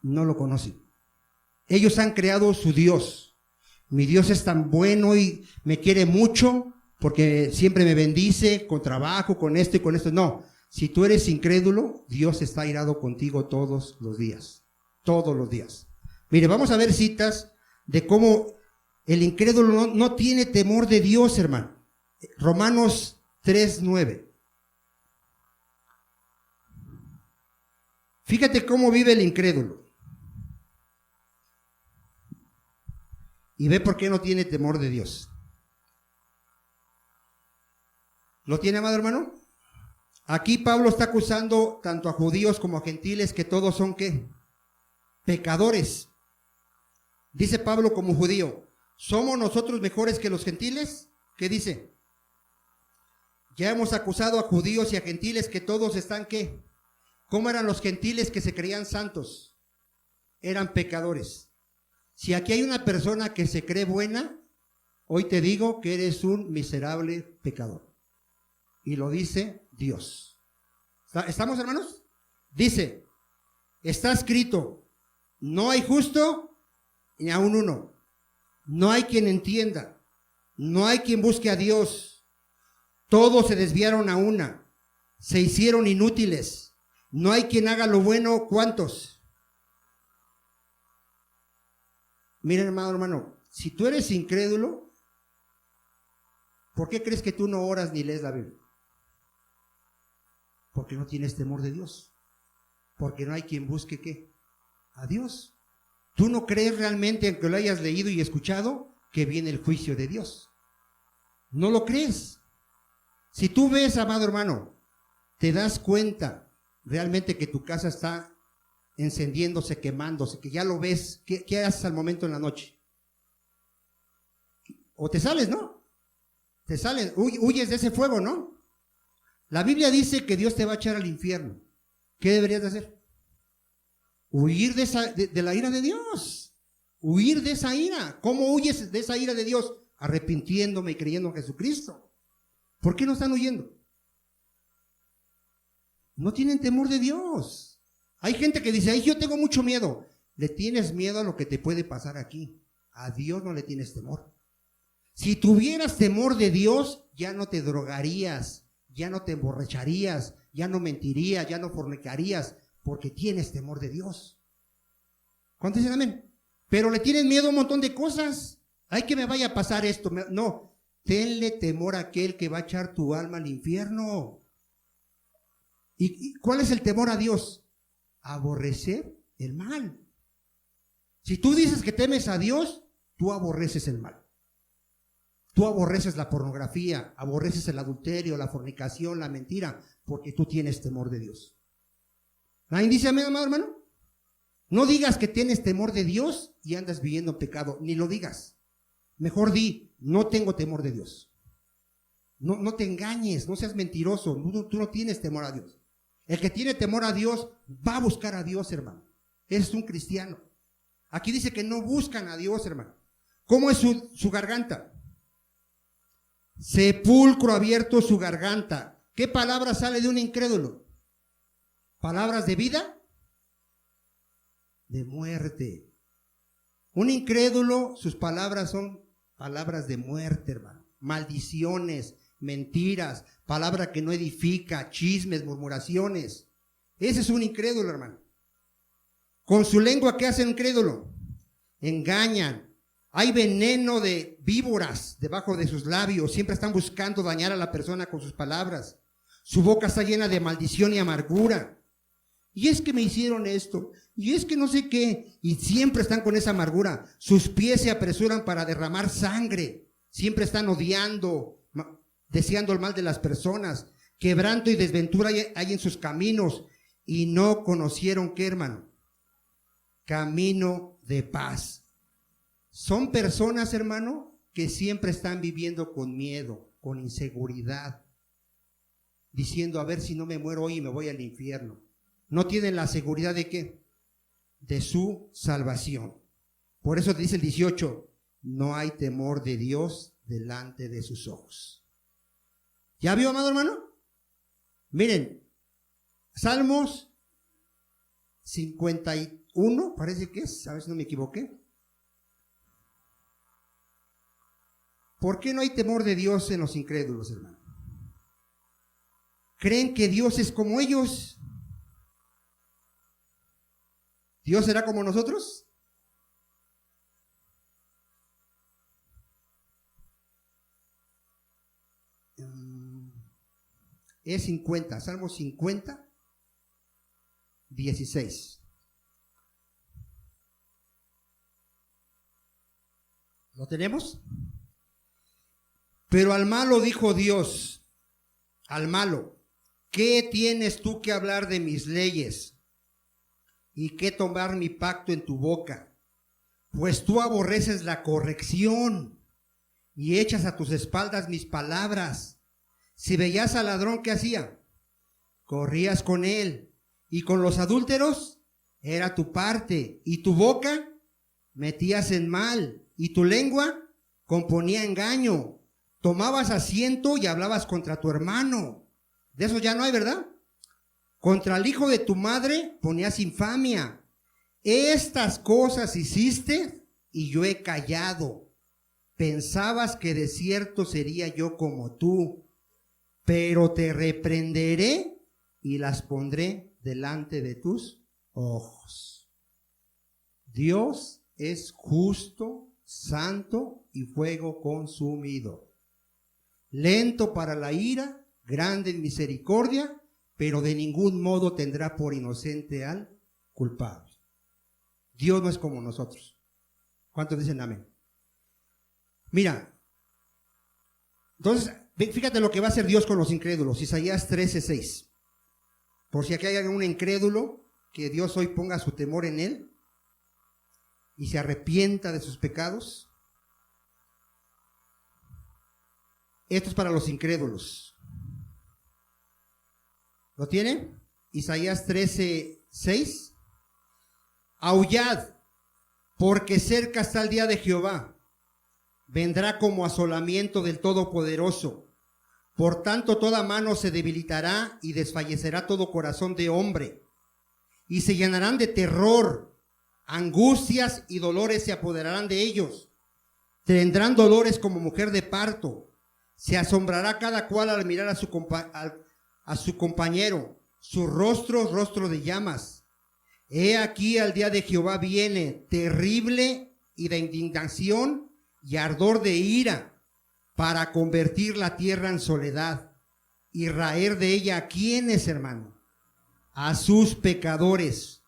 No lo conocen. Ellos han creado su Dios. Mi Dios es tan bueno y me quiere mucho porque siempre me bendice con trabajo, con esto y con esto. No, si tú eres incrédulo, Dios está airado contigo todos los días. Todos los días. Mire, vamos a ver citas de cómo el incrédulo no tiene temor de Dios, hermano. Romanos 3:9. Fíjate cómo vive el incrédulo. Y ve por qué no tiene temor de Dios. ¿Lo tiene, amado hermano? Aquí Pablo está acusando tanto a judíos como a gentiles que todos son ¿qué? Pecadores. Dice Pablo como judío, ¿somos nosotros mejores que los gentiles? ¿Qué dice? Ya hemos acusado a judíos y a gentiles que todos están ¿qué? ¿Cómo eran los gentiles que se creían santos? Eran pecadores. Si aquí hay una persona que se cree buena, hoy te digo que eres un miserable pecador. Y lo dice Dios. ¿Estamos, hermanos? Dice, está escrito, no hay justo ni aun uno. No hay quien entienda. No hay quien busque a Dios. Todos se desviaron a una. Se hicieron inútiles. No hay quien haga lo bueno. ¿Cuántos? Miren, hermano, si tú eres incrédulo, ¿por qué crees que tú no oras ni lees la Biblia? Porque no tienes temor de Dios. Porque no hay quien busque ¿qué? A Dios. ¿Tú no crees realmente, aunque lo hayas leído y escuchado, que viene el juicio de Dios? No lo crees. Si tú ves, amado hermano, te das cuenta realmente que tu casa está encendiéndose, quemándose, que ya lo ves, ¿qué haces al momento en la noche? O te sales, ¿no? Te sales, huyes de ese fuego, ¿no? La Biblia dice que Dios te va a echar al infierno. ¿Qué deberías de hacer? Huir de la ira de Dios. huir de esa ira. ¿Cómo huyes de esa ira de Dios? Arrepintiéndome y creyendo en Jesucristo. ¿Por qué no están huyendo? No tienen temor de Dios. Hay gente que dice, ay, yo tengo mucho miedo. Le tienes miedo a lo que te puede pasar aquí. A Dios no le tienes temor. Si tuvieras temor de Dios, ya no te drogarías, ya no te emborracharías, ya no mentirías, ya no fornicarías, porque tienes temor de Dios. ¿Cuántos dicen amén? Pero le tienes miedo a un montón de cosas. Ay, que me vaya a pasar esto. No, tenle temor a aquel que va a echar tu alma al infierno. ¿Y cuál es el temor a Dios? Aborrecer el mal. Si tú dices que temes a Dios, tú aborreces el mal. Tú aborreces la pornografía, aborreces el adulterio, la fornicación, la mentira, porque tú tienes temor de Dios. ¿Nadie dice amén, amado hermano? No digas que tienes temor de Dios y andas viviendo en pecado, ni lo digas. Mejor di, no tengo temor de Dios. No te engañes, no seas mentiroso, tú no tienes temor a Dios. El que tiene temor a Dios va a buscar a Dios, hermano. Es un cristiano. Aquí dice que no buscan a Dios, hermano. ¿Cómo es su garganta? Sepulcro abierto su garganta. ¿Qué palabra sale de un incrédulo? ¿Palabras de vida? De muerte. Un incrédulo, sus palabras son palabras de muerte, hermano. Maldiciones, mentiras, palabra que no edifica, chismes, murmuraciones. Ese es un incrédulo, hermano. Con su lengua, ¿qué hace el incrédulo? Engañan. Hay veneno de víboras debajo de sus labios. Siempre están buscando dañar a la persona con sus palabras. Su boca está llena de maldición y amargura. Y es que me hicieron esto. Y es que no sé qué. Y siempre están con esa amargura. Sus pies se apresuran para derramar sangre. Siempre están odiando, deseando el mal de las personas. Quebranto y desventura hay en sus caminos. Y no conocieron ¿qué, hermano? Camino de paz. Son personas, hermano, que siempre están viviendo con miedo, con inseguridad, diciendo, a ver si no me muero hoy y me voy al infierno. No tienen la seguridad de ¿qué? De su salvación. Por eso dice el 18, no hay temor de Dios delante de sus ojos. ¿Ya vio, amado hermano? Miren, Salmos 51, parece que es, a ver si no me equivoqué. ¿Por qué no hay temor de Dios en los incrédulos, hermano? ¿Creen que Dios es como ellos? ¿Dios será como nosotros? Es 50, Salmo 50, 16. ¿Lo tenemos? Pero al malo dijo Dios, al malo, ¿qué tienes tú que hablar de mis leyes? ¿Y qué tomar mi pacto en tu boca? Pues tú aborreces la corrección y echas a tus espaldas mis palabras. Si veías al ladrón, ¿qué hacía? Corrías con él, y con los adúlteros era tu parte, y tu boca metías en mal, y tu lengua componía engaño. Tomabas asiento y hablabas contra tu hermano. De eso ya no hay, ¿verdad? Contra el hijo de tu madre ponías infamia. Estas cosas hiciste y yo he callado. Pensabas que de cierto sería yo como tú, pero te reprenderé y las pondré delante de tus ojos. Dios es justo, santo y fuego consumidor. Lento para la ira, grande en misericordia, pero de ningún modo tendrá por inocente al culpable. Dios no es como nosotros. ¿Cuántos dicen amén? Mira, entonces, fíjate lo que va a hacer Dios con los incrédulos. Isaías 13:6. Por si aquí hay algún incrédulo, que Dios hoy ponga su temor en él y se arrepienta de sus pecados. Esto es para los incrédulos. ¿Lo tiene? Isaías 13:6. Aullad, Porque cerca está el día de Jehová, vendrá como asolamiento del Todopoderoso. Por tanto, toda mano se debilitará y desfallecerá todo corazón de hombre. Y se llenarán de terror, angustias y dolores se apoderarán de ellos. Tendrán dolores como mujer de parto. Se asombrará cada cual al mirar a su compañero. Su rostro de llamas. He aquí el día de Jehová viene, terrible y de indignación y ardor de ira, para convertir la tierra en soledad y raer de ella a quienes, hermano, a sus pecadores,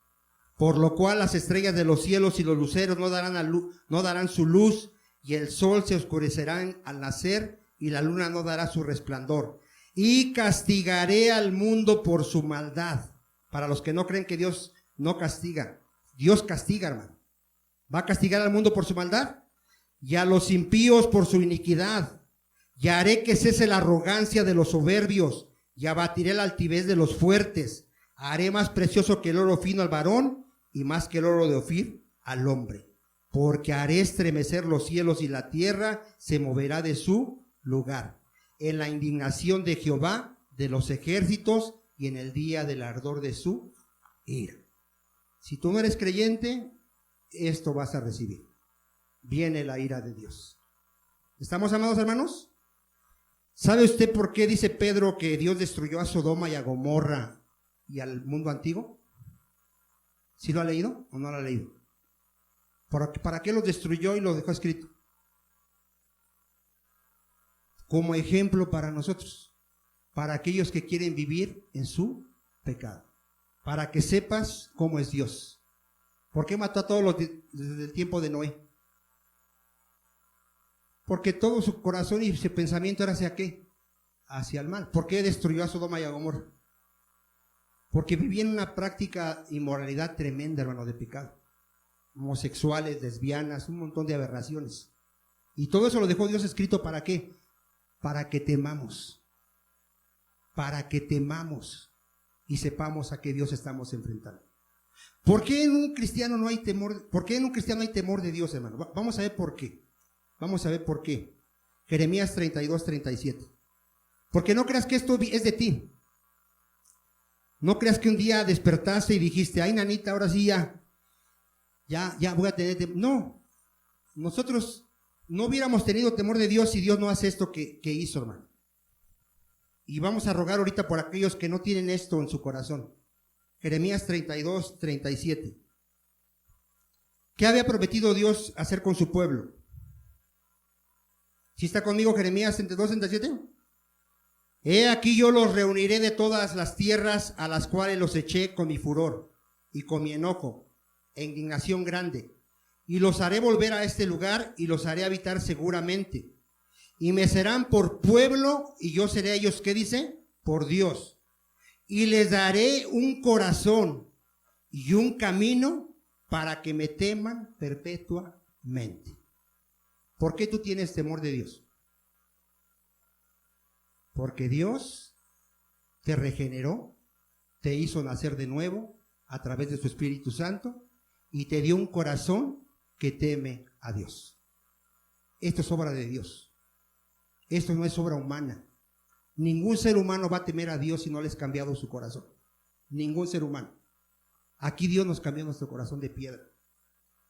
por lo cual las estrellas de los cielos y los luceros no darán su luz, y el sol se oscurecerá al nacer, y la luna no dará su resplandor. Y castigaré al mundo por su maldad. Para los que no creen que Dios no castiga, Dios castiga, hermano. ¿Va a castigar al mundo por su maldad? Y a los impíos por su iniquidad. Y haré que cese la arrogancia de los soberbios, y abatiré la altivez de los fuertes. Haré más precioso que el oro fino al varón, y más que el oro de Ofir al hombre. Porque haré estremecer los cielos, y la tierra se moverá de su lugar, en la indignación de Jehová de los ejércitos, y en el día del ardor de su ira. Si tú no eres creyente, esto vas a recibir. Viene la ira de Dios. ¿Estamos, amados hermanos? ¿Sabe usted por qué dice Pedro que Dios destruyó a Sodoma y a Gomorra y al mundo antiguo? ¿Sí lo ha leído o no lo ha leído? ¿Para qué los destruyó y lo dejó escrito? Como ejemplo para nosotros, para aquellos que quieren vivir en su pecado, para que sepas cómo es Dios. ¿Por qué mató a todos los desde el tiempo de Noé? Porque todo su corazón y su pensamiento era hacia ¿qué? Hacia el mal. ¿Por qué destruyó a Sodoma y a Gomorra? Porque vivían una práctica inmoralidad tremenda, hermano, de pecado. Homosexuales, lesbianas, un montón de aberraciones. Y todo eso lo dejó Dios escrito, ¿para qué? Para que temamos. Para que temamos y sepamos a qué Dios estamos enfrentando. ¿Por qué en un cristiano no hay temor? ¿Por qué en un cristiano hay temor de Dios, hermano? Vamos a ver por qué. Vamos a ver por qué. Jeremías 32, 37. Porque no creas que esto es de ti. No creas que un día despertaste y dijiste, ay, nanita, ahora sí ya voy a tener temor. No, nosotros no hubiéramos tenido temor de Dios si Dios no hace esto que hizo, hermano. Y vamos a rogar ahorita por aquellos que no tienen esto en su corazón. Jeremías 32, 37. ¿Qué había prometido Dios hacer con su pueblo? ¿Sí está conmigo Jeremías 32, 37? He aquí yo los reuniré de todas las tierras a las cuales los eché con mi furor y con mi enojo e indignación grande. Y los haré volver a este lugar y los haré habitar seguramente. Y me serán por pueblo y yo seré a ellos, ¿qué dice? Por Dios. Y les daré un corazón y un camino para que me teman perpetuamente. ¿Por qué tú tienes temor de Dios? Porque Dios te regeneró, te hizo nacer de nuevo a través de su Espíritu Santo y te dio un corazón que teme a Dios. Esto es obra de Dios. Esto no es obra humana. Ningún ser humano va a temer a Dios si no le has cambiado su corazón. Ningún ser humano. Aquí Dios nos cambió nuestro corazón de piedra.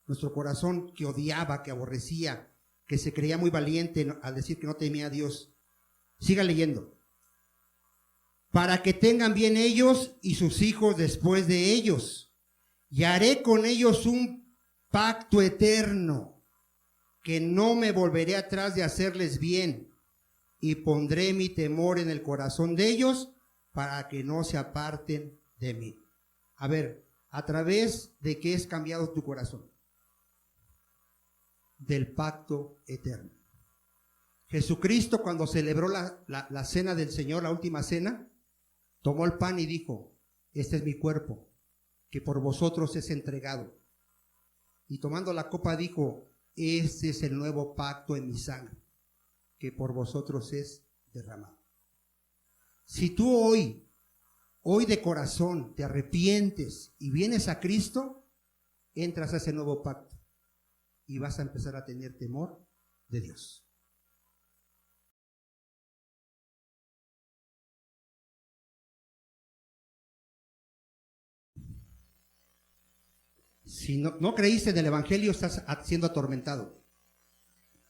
Nuestro corazón que odiaba, que aborrecía, que se creía muy valiente al decir que no temía a Dios. Siga leyendo. Para que tengan bien ellos y sus hijos después de ellos. Y haré con ellos un pacto eterno, que no me volveré atrás de hacerles bien. Y pondré mi temor en el corazón de ellos para que no se aparten de mí. A ver, ¿a través de qué es cambiado tu corazón? Del pacto eterno. Jesucristo, cuando celebró la cena del Señor, la última cena, tomó el pan y dijo, este es mi cuerpo, que por vosotros es entregado. Y tomando la copa dijo, este es el nuevo pacto en mi sangre, que por vosotros es derramado. Si tú hoy de corazón te arrepientes y vienes a Cristo, entras a ese nuevo pacto. y vas a empezar a tener temor de Dios. Si no creíste en el Evangelio, estás siendo atormentado.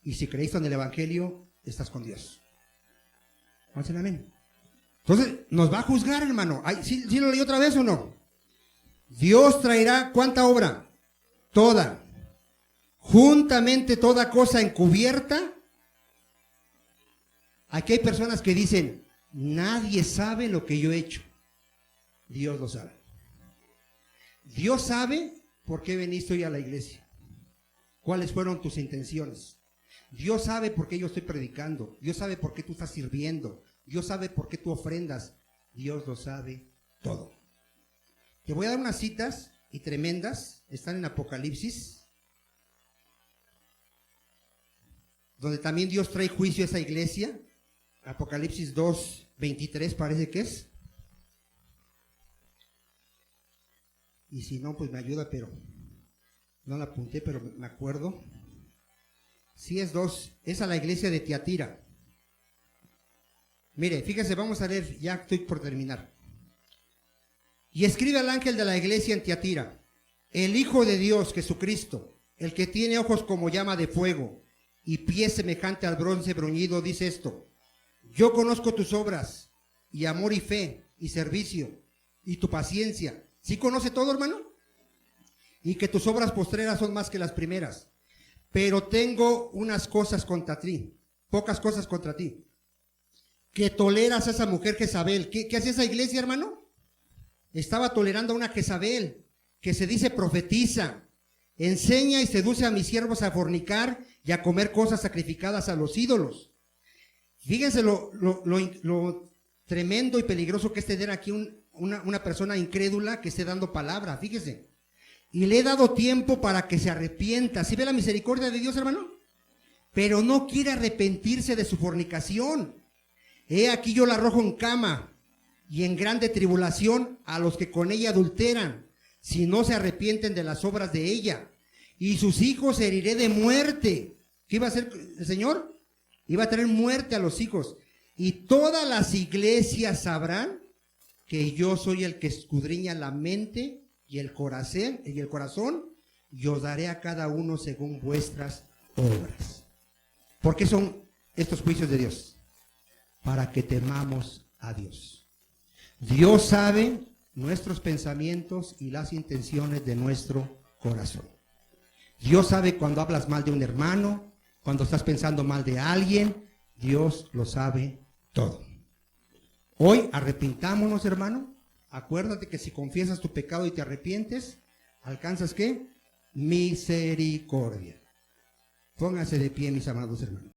Y si creíste en el Evangelio, estás con Dios. Amén. Entonces, nos va a juzgar, hermano. ¿Sí lo leí otra vez o no? Dios traerá, ¿cuánta obra? Toda. Juntamente toda cosa encubierta. Aquí hay personas que dicen, nadie sabe lo que yo he hecho. Dios lo sabe. Dios sabe por qué veniste hoy a la iglesia. ¿Cuáles fueron tus intenciones? Dios sabe por qué yo estoy predicando. Dios sabe por qué tú estás sirviendo. Dios sabe por qué tú ofrendas. Dios lo sabe todo. Te voy a dar unas citas y tremendas. Están en Apocalipsis, donde también Dios trae juicio a esa iglesia. Apocalipsis 2:23 parece que es. Y si no, pues me ayuda, pero no la apunté, pero me acuerdo. Sí, es 2, es a la iglesia de Tiatira. Mire, fíjese, vamos a leer, ya estoy por terminar. Y escribe al ángel de la iglesia en Tiatira, el Hijo de Dios, Jesucristo, el que tiene ojos como llama de fuego y pies semejante al bronce bruñido, dice esto: yo conozco tus obras, y amor y fe, y servicio, y tu paciencia. ¿Sí conoce todo, hermano? Y que tus obras postreras son más que las primeras. Pero tengo unas cosas contra ti, pocas cosas contra ti, que toleras a esa mujer Jezabel. ¿Qué hacía esa iglesia, hermano? Estaba tolerando a una Jezabel, que se dice profetiza, enseña y seduce a mis siervos a fornicar y a comer cosas sacrificadas a los ídolos. Fíjense lo tremendo y peligroso que es tener aquí una persona incrédula que esté dando palabra, fíjese. Y le he dado tiempo para que se arrepienta. ¿Sí ve la misericordia de Dios, hermano? Pero no quiere arrepentirse de su fornicación. He aquí yo la arrojo en cama y en grande tribulación a los que con ella adulteran, si no se arrepienten de las obras de ella. Y sus hijos heriré de muerte. ¿Qué iba a hacer el Señor? Iba a traer muerte a los hijos. Y todas las iglesias sabrán que yo soy el que escudriña la mente y el corazón, y os daré a cada uno según vuestras obras. ¿Por qué son estos juicios de Dios? Para que temamos a Dios. Dios sabe nuestros pensamientos y las intenciones de nuestro corazón. Dios sabe cuando hablas mal de un hermano, cuando estás pensando mal de alguien. Dios lo sabe todo. Hoy arrepintámonos, hermano. Acuérdate que si confiesas tu pecado y te arrepientes, ¿alcanzas qué? Misericordia. Pónganse de pie, mis amados hermanos.